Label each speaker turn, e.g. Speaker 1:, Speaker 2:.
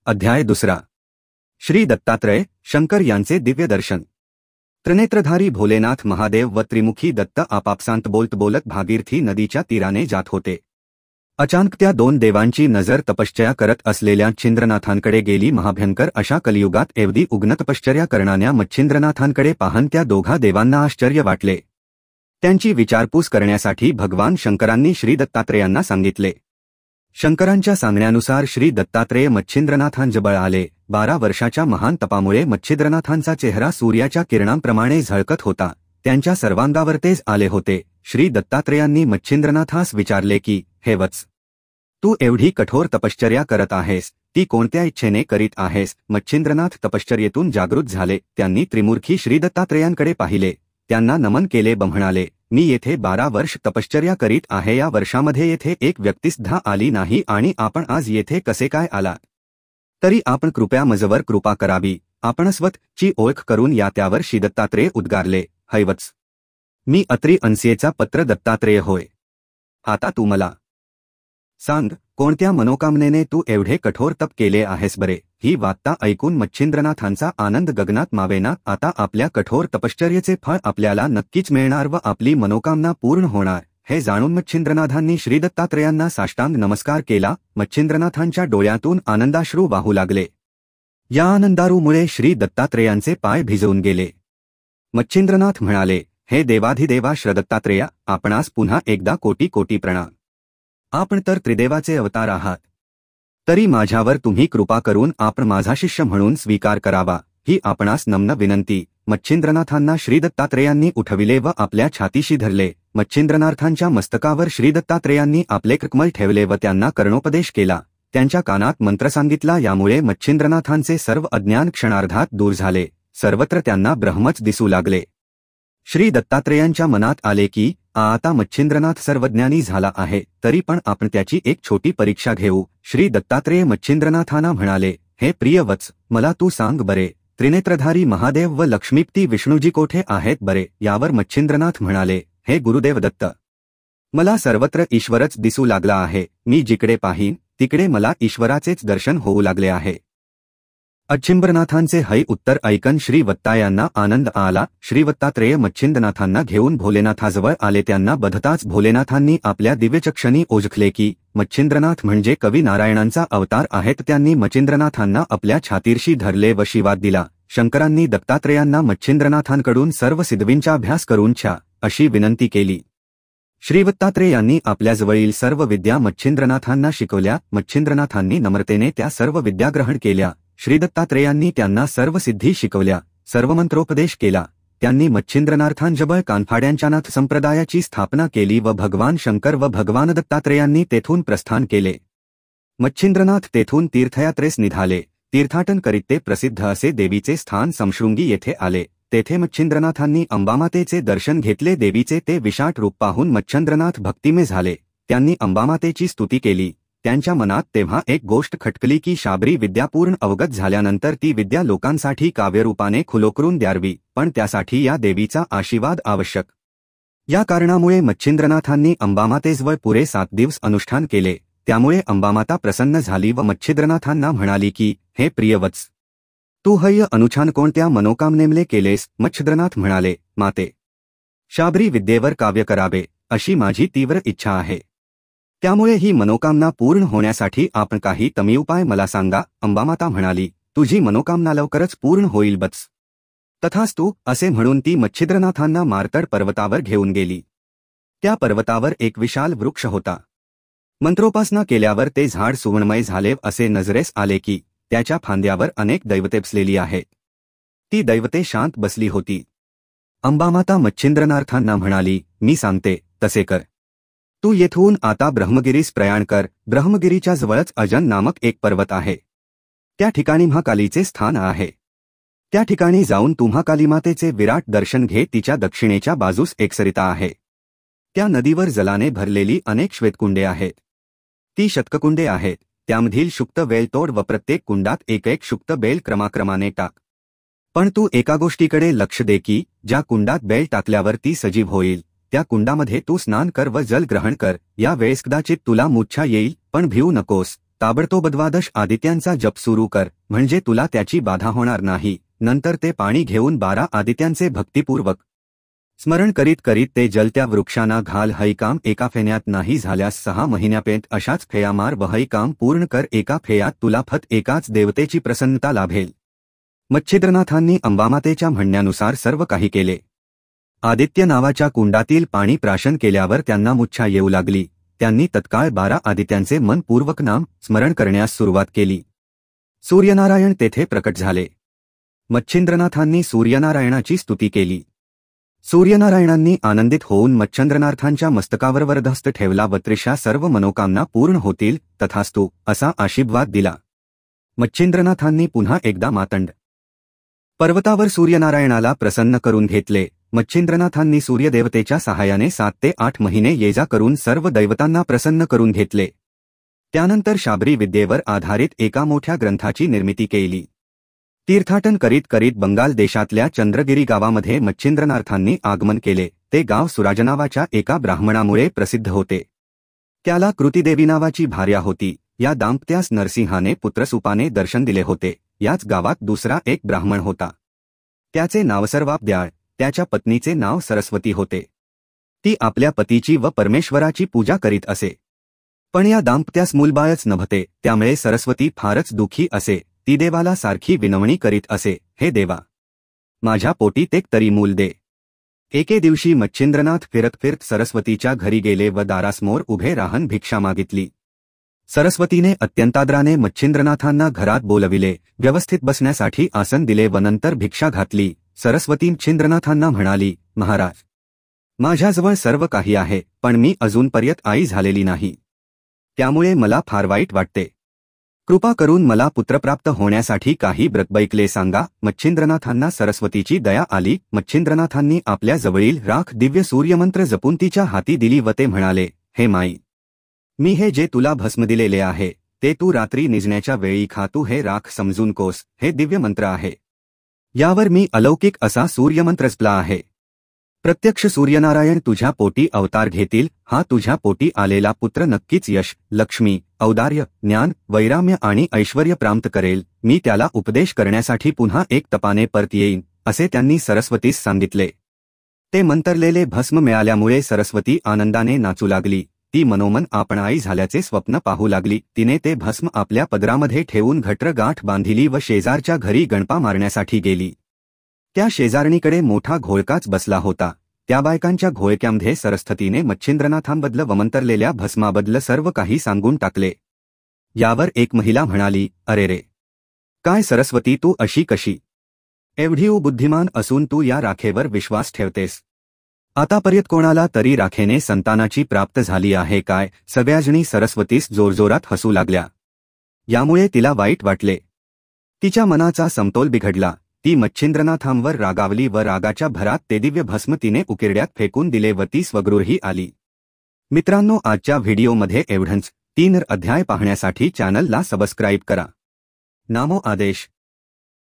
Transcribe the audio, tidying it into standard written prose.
Speaker 1: अध्याय 2 श्री दत्तात्रय शंकर यांचे दिव्य दर्शन। त्रिनेत्रधारी भोलेनाथ महादेव व त्रिमुखी दत्त आपापसांत बोलत बोलत भागीरथी नदीच्या तीराने जात होते। अचानक त्या दोन देवांची नजर तपश्चर्या करत असलेल्या मच्छिंद्रनाथांकडे गेली। महाभयंकर अशा कलियुगात एवढी उग्न तपश्चर्या करणाऱ्या मच्छिंद्रनाथांकडे पाहन त्या दोघा देवांना आश्चर्य वाटले। त्यांची विचारपूस करण्यासाठी भगवान शंकरांनी श्री दत्तात्रेयांना सांगितले। शंकरांच्या सांगण्यानुसार श्री दत्तात्रेय मच्छिंद्रनाथांजवळ आले। 12 वर्षाच्या महान तपामुळे मच्छिंद्रनाथांचा चेहरा सूर्याच्या किरणांप्रमाणे झळकत होता। त्यांच्या सर्वांगावर तेज आले होते। श्री दत्तात्रेयांनी मच्छिंद्रनाथास विचारले की, हे वत्स, तू एवढी कठोर तपश्चर्या करत आहेस, ती कोणत्या इच्छेने करीत आहेस? मच्छिंद्रनाथ तपश्चर्येतून जागृत झाले। त्यांनी त्रिमूर्खी श्री दत्तात्रेयांकडे पाहिले, त्यांना नमन केले व म्हणाले, मी येथे 12 वर्ष तपश्चर्या करीत आहे। या वर्षामध्ये येथे एक व्यक्तीसुद्धा आली नाही आणि आपण आज येथे कसे काय आलात? तरी आपण कृपया मजवर कृपा करावी। आपण स्वतःची ओळख करून या। त्यावर श्री दत्तात्रेय उद्गारले, हैवत्स, मी अत्री अंस्येचा पत्र दत्तात्रेय होय। आता तू मला सांग, कोणत्या मनोकामनेने तू एवढे कठोर तप केले आहेस बरे? ही वार्ता ऐकून मच्छिंद्रनाथांचा आनंद गगनात मावेना। आता आपल्या कठोर तपश्चर्येचे फळ आपल्याला नक्कीच मिळणार व आपली मनोकामना पूर्ण होणार हे जाणून मच्छिंद्रनाथांनी श्री दत्तात्रेयांना साष्टांग नमस्कार केला। मच्छिंद्रनाथांच्या डोळ्यातून आनंदाश्रू वाहू लागले। या आनंदारूमुळे श्री दत्तात्रेयांचे पाय भिजवून गेले। मच्छिंद्रनाथ म्हणाले, हे देवाधिदेवा श्री दत्तात्रेया, आपणास पुन्हा एकदा कोटी कोटी प्रणाम। आपण तर त्रिदेवाचे अवतार आहात, तरी माझ्यावर तुम्ही कृपा करून आपण माझा शिष्य म्हणून स्वीकार करावा, ही आपणास नम्र विनंती। मच्छिंद्रनाथांना श्री दत्तात्रेयांनी उठविले व आपल्या छातीशी धरले। मच्छिंद्रनाथांच्या मस्तकावर श्री दत्तात्रेयांनी आपले कमल ठेवले व त्यांना कर्णोपदेश केला। त्यांच्या कानात मंत्र सांगितला। यामुळे मच्छिंद्रनाथांचे सर्व अज्ञान क्षणार्धात दूर झाले। सर्वत्र त्यांना ब्रह्मच दिसू लागले। श्री दत्तात्रेयांच्या मनात आले की आता मच्छिंद्रनाथ सर्वज्ञानी झाला आहे, तरी पण आपण त्याची एक छोटी परीक्षा घेऊ। श्री दत्तात्रेय मच्छिंद्रनाथांना म्हणाले, हे प्रिय वत्स, मला तू सांग बरे, त्रिनेत्रधारी महादेव व लक्ष्मीपती विष्णूजी कोठे आहेत बरे? यावर मच्छिंद्रनाथ म्हणाले, हे गुरुदेव दत्त, मला सर्वत्र ईश्वरच दिसू लागला आहे। मी जिकडे पाहीन तिकडे मला ईश्वराचेच दर्शन होऊ लागले आहे। मच्छिंद्रनाथांचे हई उत्तर ऐकन श्री दत्तायांना आनंद आला। श्री दत्तात्रेय मच्छिंद्रनाथांना घेऊन भोलेनाथाजवळ आले। त्यांना बघताच भोलेनाथांनी आपल्या दिव्यचक्षणी ओळखले की मच्छिंद्रनाथ म्हणजे कवी नारायणांचा अवतार आहेत। त्यांनी मच्छिंद्रनाथांना आपल्या छातीशी धरले व आशीर्वाद दिला। शंकरांनी दत्तात्रेयांना मच्छिंद्रनाथांकडून सर्व सिद्धींचा अभ्यास करून छा अशी विनंती केली। श्री दत्तात्रेयांनी आपल्याजवळील सर्व विद्या मच्छिंद्रनाथांना शिकवल्या। मच्छिंद्रनाथांनी नम्रतेने त्या सर्व विद्या ग्रहण केल्या। श्री दत्तात्रेयांनी त्यांना सर्व सिद्धी शिकवल्या, सर्व मंत्रोपदेश केला। त्यांनी मच्छिंद्रनाथांजवळ कानफाड्यांच्या नाथ संप्रदायाची स्थापना केली व भगवान शंकर व भगवान दत्तात्रेयांनी तेथून प्रस्थान केले। मच्छिंद्रनाथ तेथून तीर्थयात्रेस निघाले। तीर्थाटन करीत ते प्रसिद्ध असे देवीचे स्थान समशृंगी येथे आले। तेथे मच्छिंद्रनाथांनी अंबामातेचे दर्शन घेतले। देवीचे ते विशाट रूप पाहून मच्छिंद्रनाथ भक्तिमय झाले। त्यांनी अंबामातेची स्तुती केली। त्यांच्या मनात तेव्हा एक गोष्ट खटकली की शाबरी विद्या पूर्ण अवगत झाल्यानंतर ती विद्या लोकांसाठी काव्यरूपाने खुलोकरून द्यावी, पण त्यासाठी या देवीचा आशीर्वाद आवश्यक। या कारणामुळे मच्छिंद्रनाथांनी अंबामातेजवळ पुरे 7 दिवस अनुष्ठान केले। त्यामुळे अंबामाता प्रसन्न झाली व मच्छिंद्रनाथांना म्हणाली की, हे प्रियवत्स, तू हय अनुष्ठान कोणत्या मनोकामनेने केलेस? मच्छिंद्रनाथ म्हणाले, माते, शाबरी विद्येवर काव्य करावे अशी माझी तीव्र इच्छा आहे। त्यामुळे ही मनोकामना पूर्ण होण्यासाठी आपण काही तमी उपाय मला सांगा। अंबामाता म्हणाली, तुझी मनोकामना लवकरच पूर्ण होईल बत्स। तथास्तु असे म्हणून ती मच्छिंद्रनाथांना मार्तड पर्वतावर घेऊन गेली। त्या पर्वतावर एक विशाल वृक्ष होता। मंत्रोपासना केल्यावर ते झाड सुवर्णमय झाले असे नजरेस आले की त्याच्या फांद्यावर अनेक दैवते बसलेली आहेत। ती दैवते शांत बसली होती। अंबामाता मच्छिंद्रनाथांना म्हणाली, मी सांगते तसे कर। तू येथून आता ब्रह्मगिरीस प्रयाण कर। ब्रह्मगिरीच्या जवळच अजन नामक एक पर्वत आहे। त्या ठिकाणी महाकालीचे स्थान आहे। त्या ठिकाणी जाऊन तू महाकालीमातेचे विराट दर्शन घे। तिच्या दक्षिणेच्या बाजूस एक सरिता आहे। त्या नदीवर जलाने भरलेली अनेक श्वेतकुंडे आहेत। ती शतकुंडे आहेत। त्यामधील शुक्त बेल तोड व प्रत्येक कुंडात एक एक शुक्त बेल क्रमाक्रमाने टाक। पण तू एका गोष्टीकडे लक्ष दे की ज्या कुंडात बेल टाकल्यावर ती सजीव होईल त्या कुंडामध्ये तू स्नान कर व जल ग्रहण कर। या वेळेस कदाचित तुला मूर्छा येईल, पण भिवू नकोस। ताबडतोब द्वादश आदित्यांचा जप सुरू कर, म्हणजे तुला त्याची बाधा होणार नाही. नंतर ते पाणी घेऊन 12 आदित्यांचे भक्तिपूर्वक स्मरण करीत करीत ते जलत्या वृक्षांना घाल. हैकाम एका फेन्यात नाही झाल्यास 6 महिन्यापेंत अशाच फेया मार व हैकाम पूर्ण कर. एका फेयात तुला फत एकाच देवतेची प्रसन्नता लाभेल. मच्छिंद्रनाथांनी अंबामातेच्या म्हणण्यानुसार सर्व काही केले. आदित्य नावाच्या कुंडातील पाणी प्राशन केल्यावर त्यांना मूर्छा येऊ लागली. त्यांनी तत्काळ 12 आदित्यांचे मनपूर्वक नाम स्मरण करण्यास सुरुवात केली. सूर्यनारायण तेथे प्रकट झाले. मच्छिंद्रनाथांनी सूर्यनारायणाची स्तुती केली. सूर्यनारायणांनी आनंदित होऊन मच्छिंद्रनाथांच्या मस्तकावर वरदहस्त ठेवला व त्रिशा सर्व मनोकामना पूर्ण होतील तथास्तु असा आशीर्वाद दिला. मच्छिंद्रनाथांनी पुन्हा एकदा मातंड पर्वतावर सूर्यनारायणाला प्रसन्न करून घेतले. मच्छिंद्रनाथांनी सूर्यदेवतेच्या सहाय्याने 7 ते 8 महिने ये-जा करून सर्व दैवतांना प्रसन्न करून घेतले. त्यानंतर शाबरी विद्येवर आधारित एका मोठ्या ग्रंथाची निर्मिती केली. तीर्थाटन करीत करीत बंगाल देशातल्या चंद्रगिरी गावामध्ये मच्छिंद्रनाथांनी आगमन केले. ते गाव सुराज नावाच्या एका ब्राह्मणामुळे प्रसिद्ध होते. त्याला कृतीदेवी नावाची भार्या होती. या दाम्पत्यास नरसिंहाने पुत्रसूपाने दर्शन दिले होते. याच गावात दुसरा एक ब्राह्मण होता. त्याचे नाव सर्वापद्याळ. त्याच्या पत्नीचे नाव सरस्वती होते. ती आपल्या पतीची व परमेश्वराची पूजा करीत असे. पण या दाम्पत्यास मूलबाळच नव्हते. त्यामुळे सरस्वती फारच दुःखी असे. ती देवाला सारखी विनवणी करीत असे, हे देवा, माझ्या पोटी तेक तरी मूल दे. एके दिवशी मच्छिंद्रनाथ फिरत फिरत सरस्वतीच्या घरी गेले व दारासमोर उभे राहून भिक्षा मागितली. सरस्वतीने अत्यंतादराने मच्छिंद्रनाथांना घरात बोलविले. व्यवस्थित बसण्यासाठी आसन दिले व नंतर भिक्षा घातली. सरस्वती मच्छिंद्रनाथांना म्हणाली, महाराज, माझ्याजवळ सर्व काही आहे, पण मी अजूनपर्यंत आई झालेली नाही. त्यामुळे मला फार वाईट वाटते. कृपा करून मला पुत्रप्राप्त होण्यासाठी काही ब्रतबैकले सांगा. मच्छिंद्रनाथांना सरस्वतीची दया आली. मच्छिंद्रनाथांनी आपल्या जवळील राख दिव्य सूर्यमंत्र जपून तिच्या हाती दिली व ते म्हणाले, हे माई, मी हे जे तुला भस्म दिलेले आहे ते तू रात्री निजण्याच्या वेळी खा. तू हे राख समजून कोस. हे दिव्य मंत्र आहे. यावर मी अलौकिक असा सूर्यमंत्र जपला आहे. प्रत्यक्ष सूर्यनारायण तुझ्या पोटी अवतार घेतील. हा तुझ्या पोटी आलेला पुत्र नक्कीच यश, लक्ष्मी, औदार्य, ज्ञान, वैराम्य आणि ऐश्वर्य प्राप्त करेल. मी त्याला उपदेश करण्यासाठी पुन्हा एक तपाने परत येईन, असे त्यांनी सरस्वतीस सांगितले. ते मंतरलेले भस्म मिळाल्यामुळे सरस्वती आनंदाने नाचू लागली. ती मनोमन आपण आई झाल्याचे स्वप्न पाहू लागली. तिने ते भस्म आपल्या पदरामध्ये ठेवून घटरगाठ बांधिली व शेजारच्या घरी गणपा मारण्यासाठी गेली. त्या शेजारणीकडे मोठा घोळकाच बसला होता. त्या बायकांच्या घोळक्यामध्ये सरस्वतीने मच्छिंद्रनाथांबद्दल वमंतरलेल्या भस्माबद्दल सर्व काही सांगून टाकले. यावर एक महिला म्हणाली, अरे रे, काय सरस्वती, तू अशी कशी? एवढी बुद्धिमान असून तू या राखेवर विश्वास ठेवतेस? आतापर्यंत कोणाला तरी राखेने संतानाची प्राप्त झाली आहे काय? सगळ्याजणी सरस्वतीस जोरजोरात हसू लागल्या. यामुळे तिला वाईट वाटले. तिच्या मनाचा समतोल बिघडला. ती मच्छिंद्रनाथांवर रागावली व रागाच्या भरात ते दिव्य भस्म तिने उकिरड्यात फेकून दिले व ती स्वगृही आली. मित्रांनो, आजच्या व्हिडिओमध्ये एवढंच. 3 अध्याय पाहण्यासाठी चॅनलला सबस्क्राईब करा. नामो आदेश.